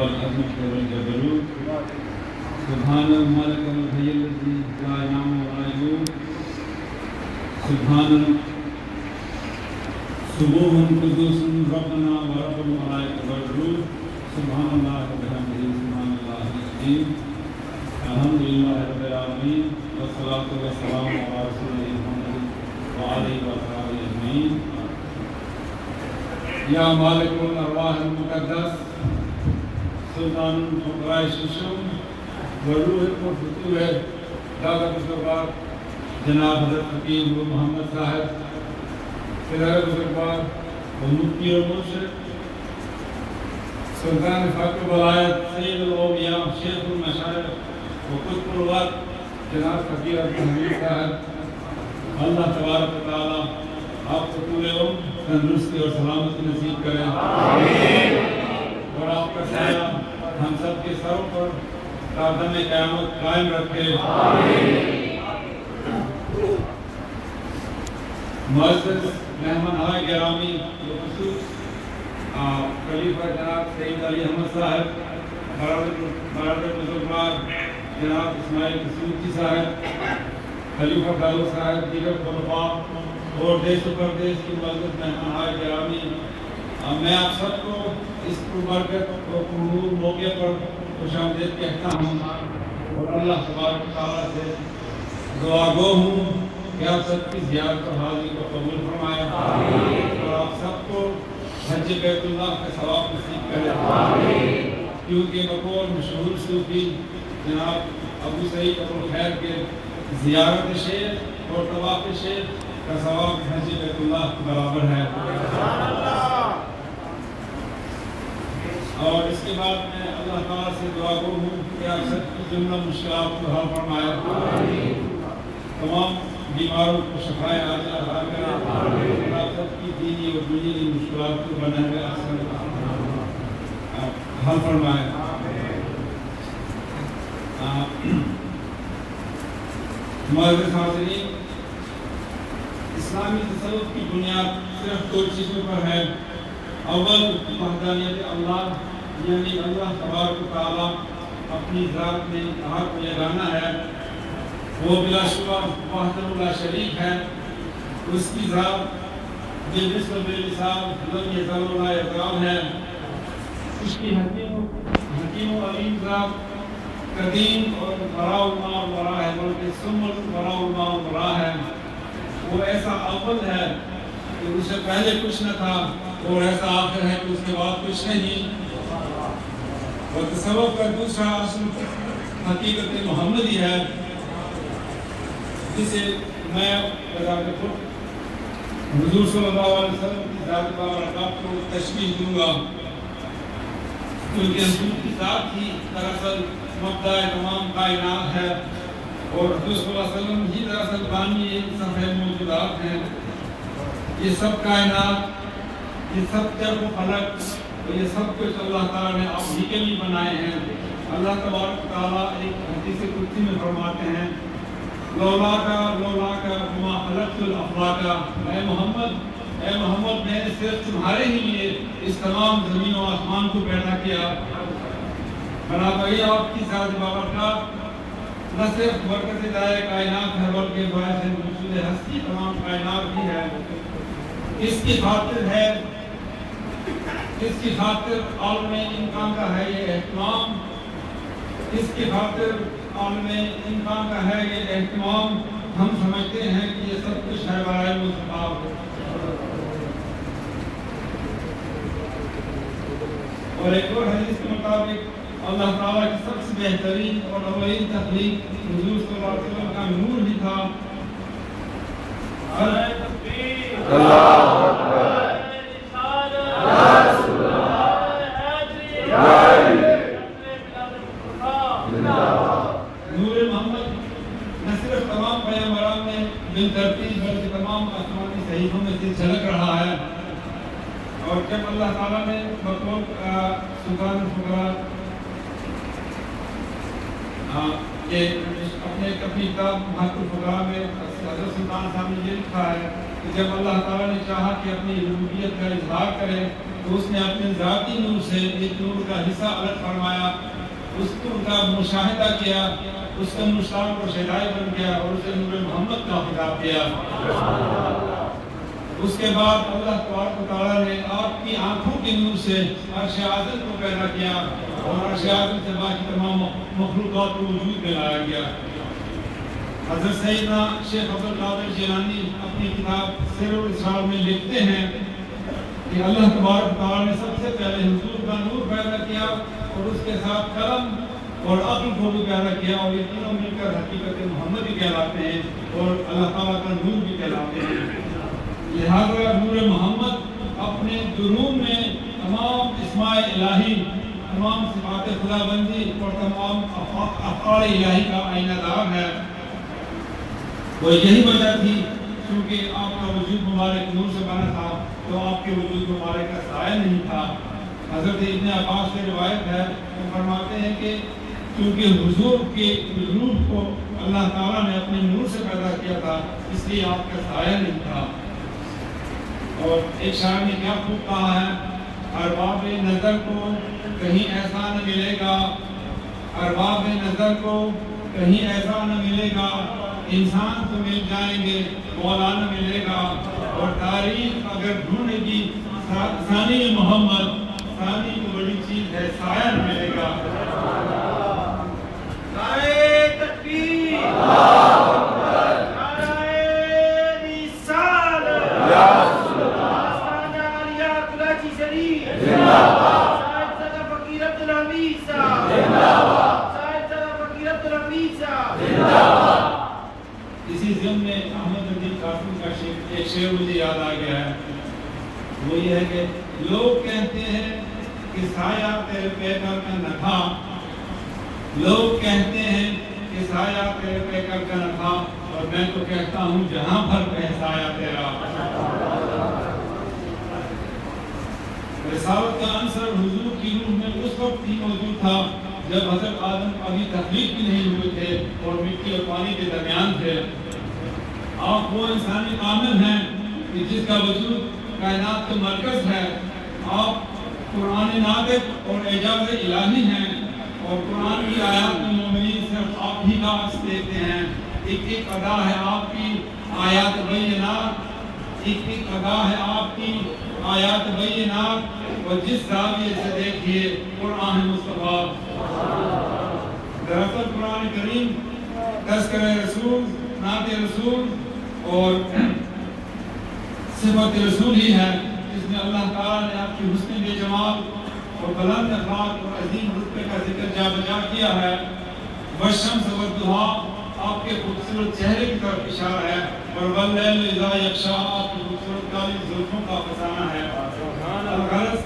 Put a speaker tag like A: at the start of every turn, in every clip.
A: والعظمة والجبروت سبحان الملك الحي الذي لا ينام ولا يموت سبحان سبوح قدوس ربنا ورب الملائكة والروح سبحان الله وبحمده سبحان الله العظيم الحمد لله رب العالمين والصلاة والسلام على رسوله محمد وعلى آله وصحبه أجمعين يا مالك الأرواح المقدس سلطان الفقراء الششم والروح الفتوح دادا بزرگوار جناب حضرت حکیم محمد صاحب صدر بزرگوار ومفتی و مرشد سلطان فاقر ولایت سید الاولیاء شیخ المشائخ وقطب الوقت جناب فقیر عبدالحمید صاحب اللہ تبارک و تعالی آپ کو پورے عمر تندرستی اور سلامتی نصیب کریں آمین اور آپ کا سایہ ہم سب کے سروں پر تا دم قیامت قائم رکھے آمین معزز مہمان گرامی بخصوص خلیفہ جناب سید علی احمد صاحب برادر بزرگوار جناب اسماعیل سعودی صاحب خلیفہ فاروق صاحب دیگر خلفاء اور دیش و پردیش کی معزز مہمان گرامی میں آپ سب کو اس برکت اور پرنور موقع پر خوش آمدید کہتا ہوں اور اللہ تبارک و تعالیٰ سے دعا گو ہوں کہ آپ سب کی زیارت اور حاضری کو قبول فرمائے اور آپ سب کو حج بیت اللہ کے ثواب نصیب کرے کیونکہ بقول مشہور صوفی جناب ابو سعید ابوالخیر کے زیارت شیخ اور طواف شیخ کا ثواب حج بیت اللہ کے برابر ہے اور اس کے بعد میں اللہ تعالیٰ سے دعا گو ہوں کہ آپ سب کی جملہ مشکلات کو حل فرمائے تمام بیماروں کو شفائے عاجلہ عطا کرے اور آپ سب کی دینی اور دنیاوی مشکلات کو بنائے ہوئے آسان حل فرمائے معزز حاضرین اسلامی تصوف کی بنیاد صرف دو چیزوں پر ہے اول وحدانیت اللہ یعنی اللہ تبارک و تعالیٰ اپنی ذات میں اتحاد کو یگانہ ہے وہ بلا شبہ وحدہ لا شریک ہے اس کی ذات بالنسبہ بالمثال لم یزل ولا یزال ہے اس کی حکیم و علیم ذات قدیم اور وراء ما ورا ہے بلکہ ثم وراء ما ورا ہے وہ ایسا اول ہے کہ اس سے پہلے کچھ نہ تھا اور ایسا آخر ہے کہ اس کے بعد کچھ نہیں اور تصوف کا دوسرا اصل حقیقت محمدی ہے جسے میں حضور صلی اللہ علیہ وسلم کی ذات بابرکات کو تشبیہ دوں گا کیونکہ حضور کی ذات ہی دراصل مبدأ تمام کائنات ہے اور حضور صلی اللہ علیہ وسلم ہی دراصل بانی صفحہ موجودات ہیں یہ سب کائنات یہ سب جب و فلک یہ سب کچھ اللہ تعالیٰ نے آپ ہی کے لیے بنائے ہیں اللہ تبارک تعالیٰ ایک حدیث قدسی میں فرماتے ہیں لولا کا وما خلقت الافلاک اے محمد میں نے صرف تمہارے ہی لیے اس تمام زمین و آسمان کو پیدا کیا بنابراین آپ کی ذات بابرکات نہ صرف برکت دائرہ کائنات ہے بلکہ باعث وجود ہستی تمام کائنات بھی ہے اس کی خاطر عالم امکان کا ہے یہ اہتمام اس کی خاطر عالم امکان کا ہے یہ اہتمام ہم سمجھتے ہیں کہ یہ سب کچھ ہے برائے مصطفیٰ اور ایک اور حدیث کے مطابق اللہ تعالیٰ کی سب سے بہترین اور اولین تخلیق حضور صلی اللہ علیہ وسلم کا نور ہی تھا اللہ اکبر نور محمد نہ صرف تمام پیغمبران میں بالترتیب بلکہ تمام آسمانی صحیفوں میں سے جھلک رہا ہے اور جب اللہ تعالیٰ نے بطور سلطان الفقراء اپنے کتاب محق الفقراء میں حضرت سلطان صاحب نے یہ لکھا ہے کہ جب اللہ تعالیٰ نے چاہا کہ اپنی ربوبیت کا اظہار کرے تو اس نے اپنے ذاتی نور سے ایک نور کا حصہ الگ فرمایا، اس نور کا مشاہدہ کیا، اس کا مشتاق اور شہدائی بن گیا اور اسے نور محمد کا خطاب دیا۔ اس کے بعد اللہ تبارک و تعالیٰ نے آپ کی آنکھوں کے نور سے عرش اعظم کو پیدا کیا اور عرش اعظم سے باقی تمام مخلوقات کو وجود میں لایا گیا۔ حضرت سیدنا شیخ عبدالقادر جیلانی اپنی کتاب سیر الاسرار میں لکھتے ہیں کہ اللہ تبارک و تعالیٰ نے سب سے پہلے حضور کا نور پیدا کیا اور اس کے ساتھ قلم اور عقل کو بھی پیدا کیا، اور یہ تینوں مل کر حقیقت محمد بھی کہلاتے ہیں اور اللہ تعالیٰ کا نور بھی کہلاتے ہیں۔ لہذا نور محمد اپنے درون میں تمام اسماء الہی، تمام صفات خدا بندی اور تمام افعال الہی کا آئینہ دار ہے۔ وہ یہی وجہ تھی کیونکہ آپ کا وجود مبارک نور سے بنا تھا تو آپ کے وجود مبارک کا سایہ نہیں تھا۔ حضرت ابن عباس سے روایت ہے، وہ فرماتے ہیں کہ کیونکہ حضور کے روح کو اللہ تعالیٰ نے اپنے نور سے پیدا کیا تھا اس لیے آپ کا سایہ نہیں تھا۔ اور ایک شاعر نے کیا خوب کہا ہے، ارباب نظر کو کہیں ایسا نہ ملے گا، ارباب نظر کو کہیں ایسا نہ ملے گا، انسان تو مل جائیں گے مولا نہ ملے گا، اور تاریخ اگر ڈھونڈے گی ثانی محمد، ثانی کو بڑی چیز ہے سایہ نہ ملے گا۔ نعرہ تکبیر، اسی ضمن میں احمد الدین قاسمی کا ایک شعر مجھے یاد آ گیا ہے، وہ یہ ہے کہ لوگ کہتے ہیں کہ سایہ تیرے پیکر کا نہ تھا، لوگ کہتے ہیں کہ سایہ تیرے پیکر کا نہ تھا، اور میں تو کہتا ہوں جہاں بھر پہ سایہ تیرا۔ رسالت کا عنصر حضور کی روح میں اس وقت ہی موجود تھا جب حضرت آدم ابھی تخلیق بھی نہیں ہوئے تھے اور مٹی اور پانی کے درمیان تھے۔ آپ وہ انسانی کامل ہیں کہ جس کا وجود کائنات کا مرکز ہے۔ آپ قرآن ناطق اور اعجاز الہی ہیں، اور قرآن کی آیات میں مومنین صرف آپ ہی کا عکس دیتے ہیں۔ ایک ایک ادا ہے آپ کی آیات بینات، ایک ایک ادا ہے آپ کی آیات بینات، اور جس زاویے سے دیکھیے قرآن مصطفیٰ۔ دراصل قرآن کریم تذکرہ رسول، نعت رسول اور صفت رسول ہی ہے، جس میں اللہ تعالیٰ نے آپ کی حسن بے جمال اور بلند اخلاق اور عظیم رتبے کا ذکر جا بجا کیا ہے۔ والشمس والضحیٰ آپ کے خوبصورت چہرے کی طرف اشارہ ہے، اور واللیل اذا یغشیٰ آپ کی خوبصورت کالی زلفوں کا افسانہ ہے۔ الغرض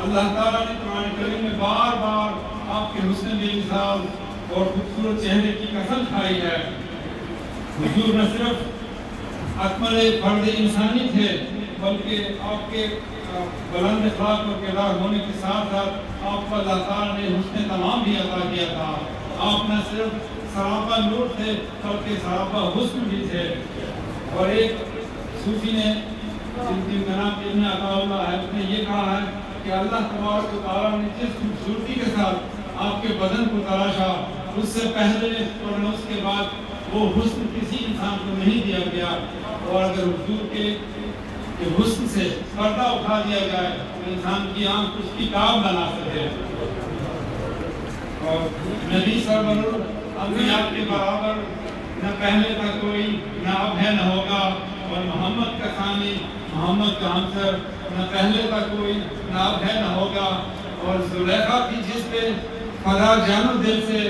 A: اللہ تعالیٰ نے قرآن کریم میں بار بار آپ کے حسن بے مثال اور خوبصورت چہرے کی قسم کھائی ہے۔ حضور نہ صرف اکمل فرد انسانی تھے بلکہ آپ کے بلند اخلاق اور کردار ہونے کے ساتھ ساتھ آپ کو اللہ تعالیٰ نے حسن تمام بھی عطا کیا تھا۔ آپ نہ صرف سراپا نور تھے بلکہ سراپا حسن بھی تھے۔ اور ایک صوفی نے جن کا نام ابن عطا اللہ ہے، اس نے یہ کہا ہے کہ اللہ تبارک و تعالیٰ نے جس خوبصورتی کے ساتھ آپ کے بدن کو تراشا، اس سے پہلے اور اس کے بعد وہ حسن کسی انسان کو نہیں دیا گیا۔ اور اگر حضور کے حسن سے پردہ اٹھا دیا جائے تو انسان کی آنکھ اس کی کام بنا سکے۔ اور نبی سرور الانبیاء کے برابر نہ پہلے تھا کوئی، نہ اب ہے نہ ہوگا، اور محمد کا ثانی، محمد کا ہمسر نہ پہلے تھا کوئی، نہ اب ہے نہ ہوگا۔ اور زلیخا کی جس پہ فدا جانو دل سے،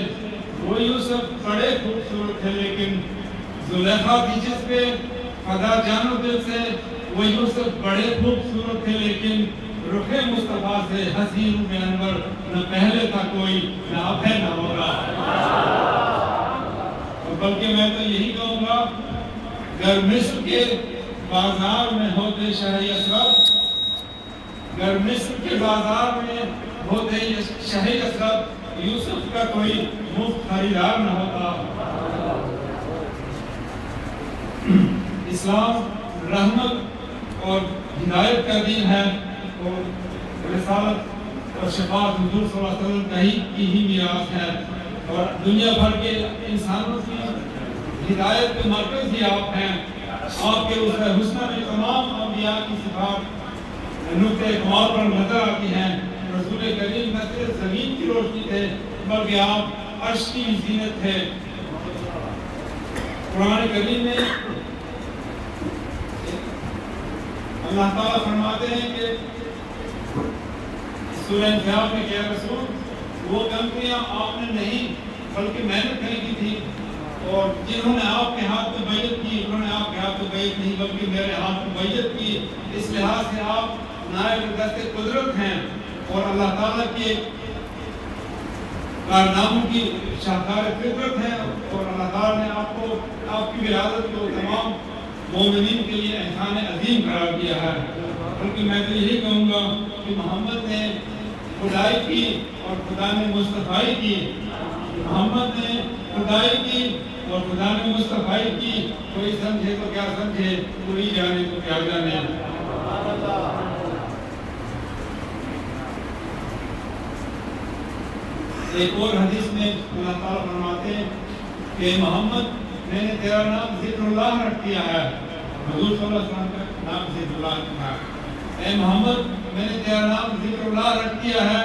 A: وہ یوسف بڑے خوبصورت تھے، لیکن زلیخا کی جس پہ فدا جانو دل سے، وہ یوسف بڑے خوبصورت تھے، لیکن رخ مصطفیٰ سے حسین میں انور نہ پہلے تھا کوئی، نہ اب ہے نہ ہوگا۔ بلکہ میں تو یہی کہوں گا، گر مصر کے بازار میں ہوتے شاہ یثرب، گر مصر کے بازار میں ہوتے شاہ یثرب، یوسف کا کوئی مفت خریدار نہ ہوتا۔ اسلام رحمت اور ہدایت کا دین ہے، اور رسالت اور شفاعت حضور صلی اللہ علیہ وسلم کی ہی میراث ہے، اور دنیا بھر کے انسانوں کی ہدایت کے مرکز ہی آپ ہیں۔ آپ کے اس حسنہ میں تمام انبیاء کی صفات نقطۂ کمال پر نظر آتی ہیں۔ رسول کریم نہ صرف زمین کی روشنی تھے بلکہ آپ عرش کی زینت تھے۔ قرآن کریم میں اللہ تعالیٰ فرماتے ہیں کہ سورہ انفطار میں، کہ رسول وہ گنگیاں آپ نے نہیں بلکہ میں نے پھینکی تھی، اور جنہوں نے آپ کے ہاتھ میں بیعت کی انہوں نے آپ کے ہاتھ میں بیعت نہیں بلکہ میرے ہاتھ میں بیعت کی۔ اس لحاظ سے آپ نائب دست قدرت ہیں اور اللہ تعالیٰ کے کارناموں کی شاہکار فطرت ہے، اور اللہ تعالیٰ نے آپ کو، آپ کی ولادت کو تمام مومنین کے لیے احسان عظیم قرار دیا ہے۔ بلکہ میں تو یہی کہوں گا کہ محمد نے خدائی کی اور خدا نے مصطفیٰ کی، محمد نے خدائی کی اور خدا نے مصطفیٰ کی۔ کوئی سمجھے تو کیا سمجھے، کوئی جانے تو کیا جانے۔ ایک اور حدیث میں اللہ تعالیٰ فرماتے ہیں کہ محمد میں نے تیرا نام ذکر اللہ رکھ دیا ہے۔ حضور صلی اللہ علیہ وسلم کا نام ذکر اللہ رکھا ہے۔ اے محمد میں نے تیرا نام ذکر اللہ رکھ دیا ہے،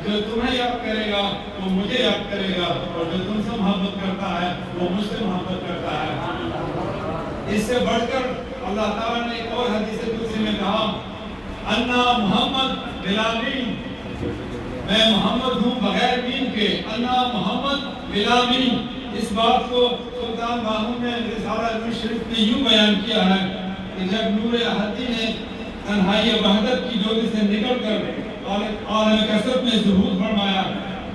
A: جو تمہیں یاد کرے گا وہ مجھے یاد کرے گا، اور جو تم سے محبت کرتا ہے وہ مجھ سے محبت کرتا ہے۔ اس سے بڑھ کر اللہ تعالیٰ نے ایک اور حدیث قدسی میں کہا، انا محمد بلا مین، میں محمد ہوں بغیر مین کے، انا محمد بلا مین۔ اس بات کو سلطان باہو نے رسالہ نور شریف میں یوں بیان کیا ہے کہ جب نور احدی نے تنہائی وحدت کی جوتی سے نکل کر عالم کثرت میں ظہور فرمایا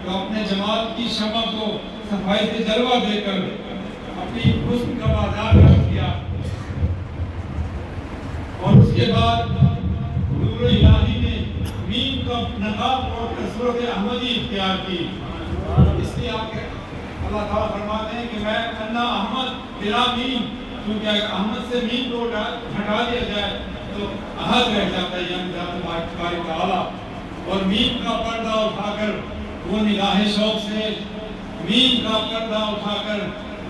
A: تو اپنے جماعت کی شمع کو صفائی سے جلوہ دے کر اپنی حسن کا بازار رکھ دیا، اور اس کے بعد نور الہی نے مین کا نقاب اور صورت احمدی اختیار کی۔ اس لیے آپ اللہ تعالیٰ فرماتے ہیں کہ میں انا احمد بلا مین، کیونکہ اگر احمد سے مین کو ہٹا دیا جائے تو احد رہ جاتا ہے، یعنی ذات باری تعالیٰ۔ اور مین کا پردہ اٹھا کر وہ نگاہ شوق سے، مین کا پردہ اٹھا کر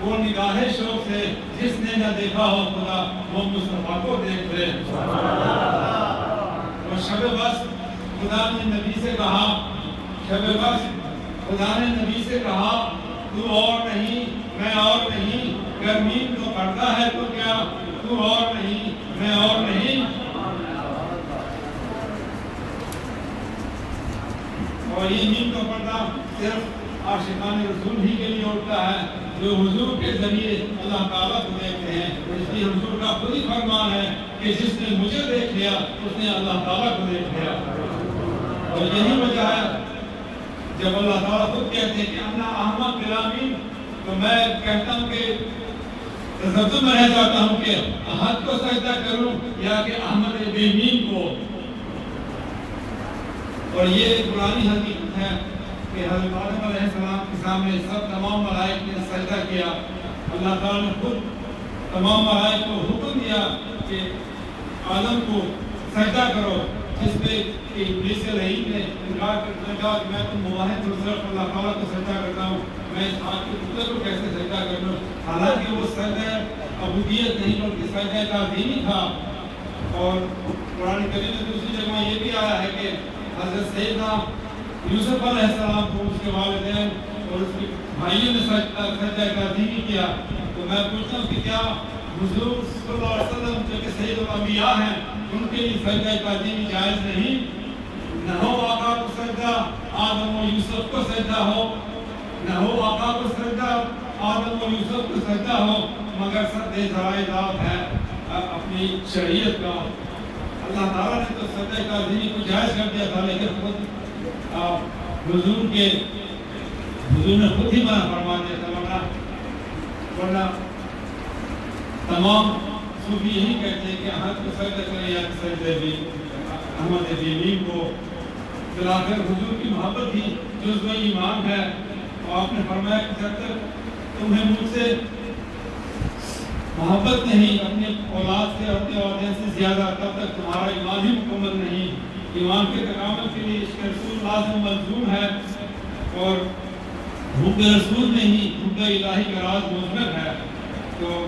A: وہ نگاہ شوق سے، جس نے نہ دیکھا ہو خدا وہ مصطفیٰ کو دیکھ لے۔ اور شب بس خدا نے نبی سے کہا، شب بس خدا نے نبی سے کہا تو اور نہیں میں اور نہیں، اگر مین کو پڑھتا ہے تو کیا تو اور نہیں میں اور نہیں۔ اور یہ مین کا پردہ صرف عاشقان رسول ہی کے لیے اٹھتا ہے جو حضور کے ذریعے اللہ تعالیٰ کو دیکھتے ہیں۔ اس لیے حضور کا خود ہی فرمان ہے کہ جس نے مجھے دیکھ لیا اس نے اللہ تعالیٰ کو دیکھ لیا۔ اور یہی وجہ ہے جب اللہ تعالیٰ خود کہتے ہیں کہ انا احمد بلا مین، تو میں کہتا ہوں کہ تذبذب میں رہ جاتا ہوں کہ احد کو سجدہ کروں یا کہ احمد بے مین کو۔ اور یہ پرانی حقیقت ہے کہ حضرت آدم علیہ السلام کے سامنے سب تمام ملائک نے سجدہ کیا۔ اللہ تعالیٰ نے خود تمام ملائک کو حکم دیا کہ آدم کو سجدہ کرو، جس پہ کہ ابلیس لعین نے انکار کرنے کا کہ میں تو مواحد صرف اللہ تعالیٰ کو سجدہ کرتا ہوں، میں اس آج کے پتر کو کیسے سجدہ کر لوں۔ حالانکہ وہ سجدہ عبودیت نہیں بلکہ سجدہ تعظیمی تھا۔ اور قرآن کریم میں دوسری جگہ یہ بھی آیا ہے کہ حضرت سیدنا یوسف علیہ السلام کو اس کے والدین اور اس کے بھائیوں نے سجدہ تعظیمی کیا۔ تو میں پوچھتا ہوں کہ کیا حضور صلی اللہ علیہ وسلم جو کہ سید الانبیاء ہیں ان کے لیے سجدہ تعظیمی جائز نہیں؟ نہ ہو آقا کو سجدہ آدم و یوسف کو سجدہ ہو، نہ ہو آقا کو سجدہ آدم و یوسف کو سجدہ ہو، مگر سب ذرائع ذات ہے اپنی شریعت کا۔ اللہ تعالیٰ نے تو سجدہ تعظیمی کو جائز کر دیا تھا، لیکن خود حضور نے خود ہی منع فرما دیا تھا، ورنہ تمام صوفی یہی کہتے ہیں کہ احد کو سجدہ کرے یا سجدہ بھی احمد بے مین کو۔ بلاخر حضور کی محبت ہی جزو ایمان ہے۔ اور آپ نے فرمایا کہ جب تک تمہیں مجھ سے محبت نہیں اپنے اولاد سے اپنے والدین سے زیادہ، تب تک تمہارا ایمان ہی مکمل نہیں۔ ایمان کے تکامل کے لیے عشق رسول لازم ملزوم ہے، اور حب رسول میں ہی حب الہی کا راز مضمر ہے۔ تو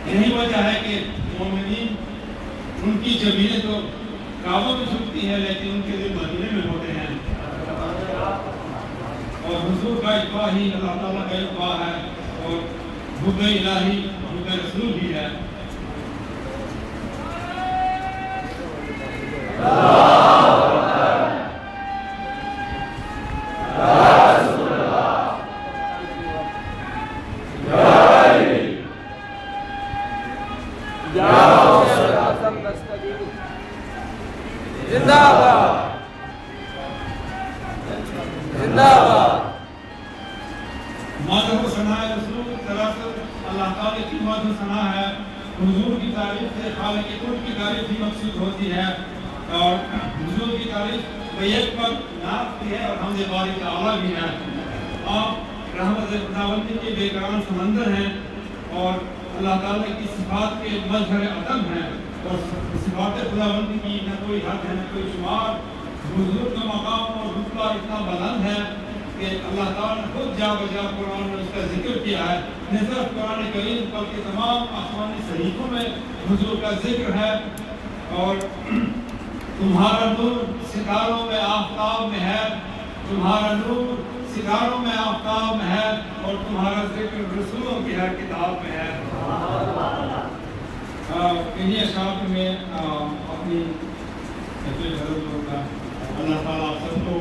A: یہی وجہ ہے کہ مومنین ان کی جبینیں تو کعبہ میں جھکتی ہے، لیکن ان کے دل مدینے میں ہوتے ہیں، اور حضور کا اتباع ہی اللہ تعالیٰ کا اتباع ہے، اور حب الہی حب رسول ہی ہے۔ مادہ و ثناء رسول دراصل اللہ تعالیٰ کی مادہ و ثناء ہے۔ حضور کی تعریف سے خالق کل کی تعریف ہی مقصود ہوتی ہے، اور حضور کی تعریف بیک پر نعت بھی ہے اور حمد باری تعالیٰ بھی ہے۔ آپ رحمت خداوندی کے بے کران سمندر ہیں، اور اللہ تعالیٰ کی صفات کے مظہر عدم ہیں، اور صفات خداوندی کی نہ کوئی حد ہے نہ کوئی شمار۔ حضور کا مقام اور رتبہ اتنا بلند ہے کہ اللہ تعالیٰ نے خود جا بجا قرآن میں اس کا ذکر کیا ہے۔ نہ صرف قرآن کریم بلکہ تمام آسمانی صحیفوں میں حضور کا ذکر ہے، اور تمہارا نور ستاروں میں آفتاب میں ہے، تمہارا نور ستاروں میں آفتاب میں ہے، اور تمہارا ذکر رسولوں کی ہر کتاب میں ہے۔ انہی اشعار میں اپنی اللہ تعالیٰ آپ سب کو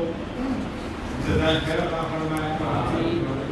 A: جزائے خیر عطا فرمائے۔